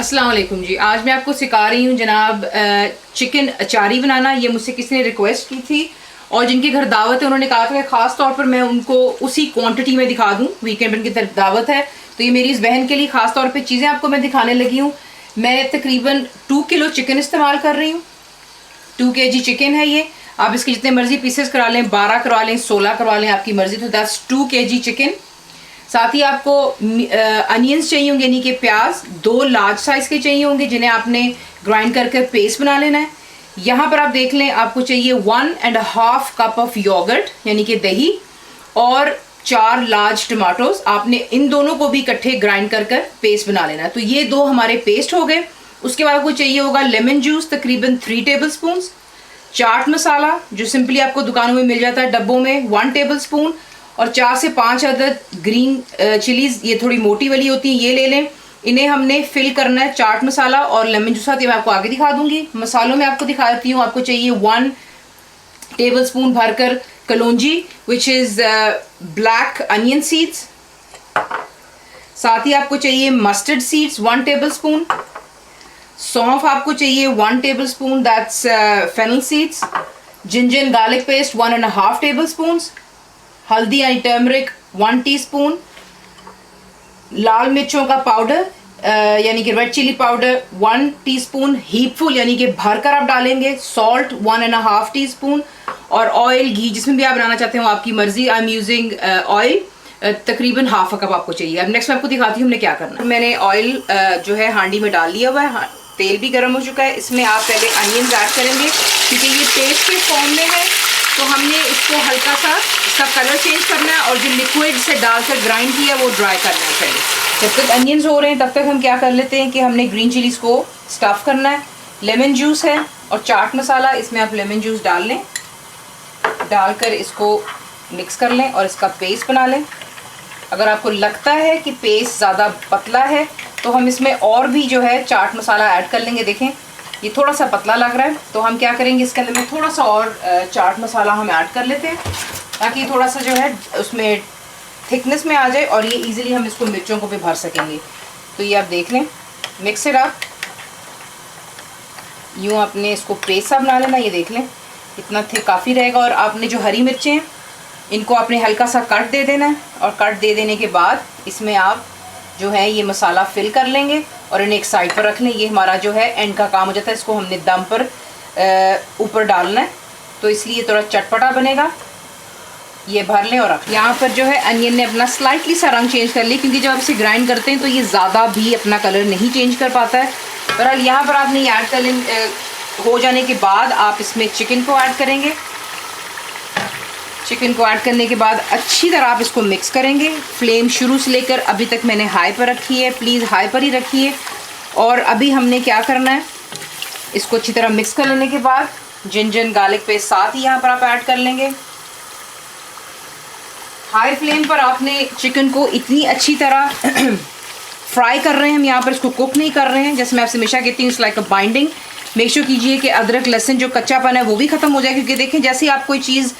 अस्सलाम वालेकुम जी। आज मैं आपको सिखा रही हूँ जनाब चिकन अचारी बनाना। ये मुझसे किसी ने रिक्वेस्ट की थी और जिनके घर दावत है उन्होंने कहा था कि ख़ास तौर पर मैं उनको उसी क्वांटिटी में दिखा दूँ। वीकेंड पर उनकी तरफ दावत है तो ये मेरी इस बहन के लिए ख़ास तौर पर चीज़ें आपको मैं दिखाने लगी हूँ। मैं तकरीबन 2 किलो चिकन इस्तेमाल कर रही हूँ। 2 kg चिकन है ये। आप इसके जितने मर्जी पीसेस करा लें, 12 करवा लें, 16 करवा लें, आपकी मर्जी। तो दैट्स 2 kg चिकन। साथ ही आपको अनियंस चाहिए होंगे, यानी कि प्याज 2 लार्ज साइज़ के चाहिए होंगे जिन्हें आपने ग्राइंड करके पेस्ट बना लेना है। यहाँ पर आप देख लें आपको चाहिए 1.5 कप ऑफ योगर्ट यानी कि दही और 4 लार्ज टमाटोज। आपने इन दोनों को भी इकट्ठे ग्राइंड कर पेस्ट बना लेना है। तो ये 2 हमारे पेस्ट हो गए। उसके बाद आपको चाहिए होगा लेमन जूस तकरीबन 3 टेबल स्पून, चाट मसाला जो सिंपली आपको दुकानों में मिल जाता है डब्बों में 1 टेबल स्पून, और 4 से 5 अदद ग्रीन चिलीज़, ये थोड़ी मोटी वाली होती हैं, ये ले लें। इन्हें हमने फिल करना है चाट मसाला और लेमन जूस साथ। ये मैं आपको आगे दिखा दूंगी। मसालों में आपको दिखाती हूँ। आपको चाहिए 1 टेबल स्पून भरकर कलौंजी which is black onion seeds. साथ ही आपको चाहिए मस्टर्ड सीड्स 1 टेबल स्पून। सौंफ आपको चाहिए 1 tablespoon, that's fennel seeds. Ginger and garlic paste 1.5 tablespoon. हल्दी यानी टर्मरिक 1 टीस्पून। लाल मिर्चों का पाउडर यानी कि रेड चिली पाउडर 1 टीस्पून हीपफुल यानी कि भरकर आप डालेंगे। Salt 1.5 teaspoon. और ऑयल घी जिसमें भी आप बनाना चाहते हो आपकी मर्जी। आई एम यूजिंग ऑयल तकरीबन हाफ कप आपको चाहिए। अब नेक्स्ट मैं आपको दिखाती हूँ हमने क्या करना है। मैंने ऑयल जो है हांडी में डाल लिया हुआ है, तेल भी गर्म हो चुका है। इसमें आप पहले अनियंस ऐड करेंगे क्योंकि ये पेस्ट के फॉर्म में है तो हमने इसको हल्का सा इसका कलर चेंज करना है और जो लिक्विड से डालकर ग्राइंड किया वो ड्राई करना है पहले। जब तक अनियंस हो रहे हैं तब तक हम क्या कर लेते हैं कि हमने ग्रीन चिलीज़ को स्टफ़ करना है। लेमन जूस है और चाट मसाला, इसमें आप लेमन जूस डाल लें, डालकर इसको मिक्स कर लें और इसका पेस्ट बना लें। अगर आपको लगता है कि पेस्ट ज़्यादा पतला है तो हम इसमें और भी जो है चाट मसाला ऐड कर लेंगे। देखें ये थोड़ा सा पतला लग रहा है तो हम क्या करेंगे इसके अंदर में थोड़ा सा और चाट मसाला हम ऐड कर लेते हैं ताकि थोड़ा सा जो है उसमें थिकनेस में आ जाए और ये इजीली हम इसको मिर्चों को भी भर सकेंगे। तो ये आप देख लें, मिक्स इट अप। यूँ आपने इसको पेस्ट सा बना लेना। ये देख लें इतना थिक काफ़ी रहेगा। और आपने जो हरी मिर्चें हैं इनको आपने हल्का सा कट दे देना है और कट दे देने के बाद इसमें आप जो है ये मसाला फिल कर लेंगे और इन्हें एक साइड पर रख लें। ये हमारा जो है एंड का काम हो जाता है। इसको हमने दम पर ऊपर डालना है तो इसलिए थोड़ा चटपटा बनेगा। ये भर लें और रख। यहाँ पर जो है अनियन ने अपना स्लाइटली सा रंग चेंज कर लिया क्योंकि जब आप इसे ग्राइंड करते हैं तो ये ज़्यादा भी अपना कलर नहीं चेंज कर पाता है। बहरहाल यहाँ पर आपने ये ऐड कर हो जाने के बाद आप इसमें चिकन को ऐड करेंगे। चिकन को ऐड करने के बाद अच्छी तरह आप इसको मिक्स करेंगे। फ्लेम शुरू से लेकर अभी तक मैंने हाई पर रखी है, प्लीज़ हाई पर ही रखिए। और अभी हमने क्या करना है, इसको अच्छी तरह मिक्स कर लेने के बाद जिंजर गार्लिक पेस्ट साथ ही यहाँ पर आप ऐड कर लेंगे। हाई फ्लेम पर आपने चिकन को इतनी अच्छी तरह फ्राई कर रहे हैं, हम यहाँ पर इसको कुक नहीं कर रहे हैं। जैसे मैं आपसे हमेशा कहती हूँ it's like a binding. Make sure कीजिए कि अदरक लहसुन जो कच्चापन है वो भी ख़त्म हो जाए क्योंकि देखें जैसे आप कोई चीज़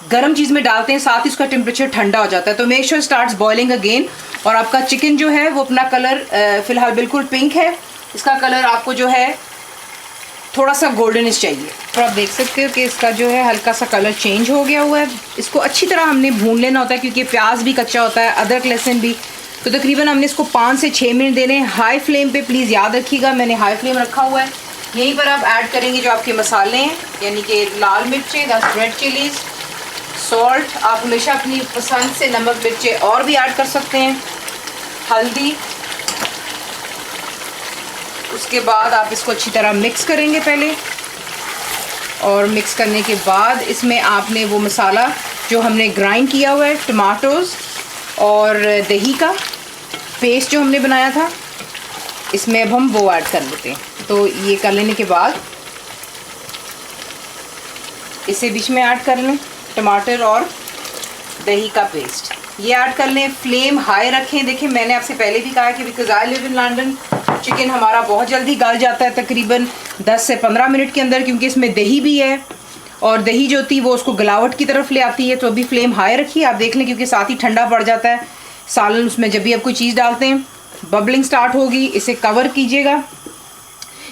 गर्म चीज़ में डालते हैं साथ ही उसका टेम्परेचर ठंडा हो जाता है। तो make sure starts boiling again. और आपका चिकन जो है वो अपना कलर फ़िलहाल बिल्कुल पिंक है। इसका कलर आपको जो है थोड़ा सा गोल्डनिश चाहिए। तो आप देख सकते हो कि इसका जो है हल्का सा कलर चेंज हो गया हुआ है। इसको अच्छी तरह हमने भून लेना होता है क्योंकि प्याज भी कच्चा होता है, अदरक लहसुन भी। तो तकरीबन हमने इसको 5 से 6 मिनट देने हैं हाई फ्लेम पे। प्लीज़ याद रखिएगा मैंने हाई फ्लेम रखा हुआ है। यहीं पर आप ऐड करेंगे जो आपके मसाले हैं यानी कि लाल मिर्चें, 10 रेड चिलीज़, सॉल्ट। आप हमेशा अपनी पसंद से नमक मिर्चें और भी ऐड कर सकते हैं, हल्दी। उसके बाद आप इसको अच्छी तरह मिक्स करेंगे पहले, और मिक्स करने के बाद इसमें आपने वो मसाला जो हमने ग्राइंड किया हुआ है टमाटोज़ और दही का पेस्ट जो हमने बनाया था इसमें अब हम वो ऐड कर लेते हैं। तो ये कर लेने के बाद इसे बीच में ऐड कर लें, टमाटर और दही का पेस्ट ये ऐड कर लें। फ्लेम हाई रखें। देखिए मैंने आपसे पहले भी कहा कि because I live in London chicken हमारा बहुत जल्दी गल जाता है, तकरीबन 10 से 15 मिनट के अंदर, क्योंकि इसमें दही भी है और दही जो होती है वो उसको गलावट की तरफ ले आती है। तो अभी फ्लेम हाई रखिए। आप देख लें क्योंकि साथ ही ठंडा पड़ जाता है सालन। उसमें जब भी आप कोई चीज़ डालते हैं बबलिंग स्टार्ट होगी, इसे कवर कीजिएगा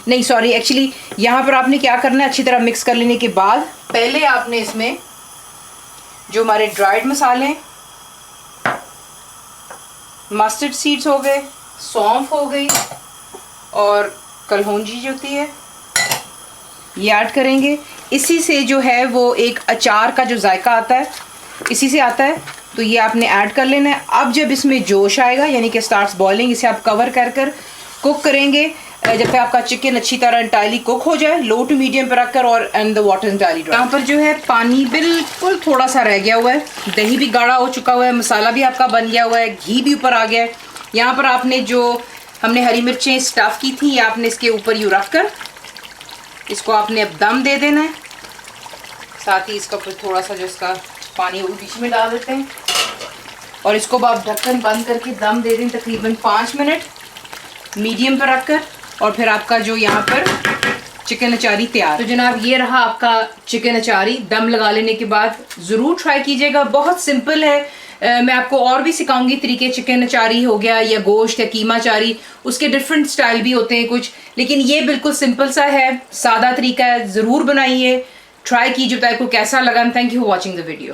नहीं सॉरी, एक्चुअली यहाँ पर आपने क्या करना है, अच्छी तरह मिक्स कर लेने के बाद पहले आपने इसमें जो हमारे ड्राइड मसाले हैं, मस्टर्ड सीड्स हो गए, सौंफ हो गई और कलौंजी जो होती है ये ऐड करेंगे। इसी से जो है वो एक अचार का जो जायका आता है इसी से आता है, तो ये आपने ऐड कर लेना है। अब जब इसमें जोश आएगा यानी कि स्टार्ट्स बॉइलिंग, इसे आप कवर कर कर कुक करेंगे जब तक आपका चिकन अच्छी तरह इंटायरली कुक हो जाए, लो टू मीडियम पर रखकर, और and the water entirely dry. यहाँ पर जो है पानी बिल्कुल थोड़ा सा रह गया हुआ है, दही भी गाढ़ा हो चुका हुआ है, मसाला भी आपका बन गया हुआ है, घी भी ऊपर आ गया है। यहाँ पर आपने जो हमने हरी मिर्चें स्टफ़ की थी, आपने इसके ऊपर यूँ रख कर इसको आपने अब दम दे देना है। साथ ही इसका फिर थोड़ा सा जो इसका पानी वो बीच में डाल देते हैं और इसको आप ढक्कन बंद करके दम दे दें तकरीबन 5 मिनट मीडियम पर रखकर, और फिर आपका जो यहाँ पर चिकन अचारी तैयार। तो जनाब ये रहा आपका चिकन अचारी। दम लगा लेने के बाद ज़रूर ट्राई कीजिएगा, बहुत सिंपल है। मैं आपको और भी सिखाऊंगी तरीके, चिकन अचारी हो गया या गोश्त या कीमा अचारी, उसके डिफरेंट स्टाइल भी होते हैं कुछ, लेकिन ये बिल्कुल सिंपल सा है, सादा तरीका है। ज़रूर बनाइए, ट्राई कीजिए, बताइए आपको कैसा लगा। Thank you for watching the video.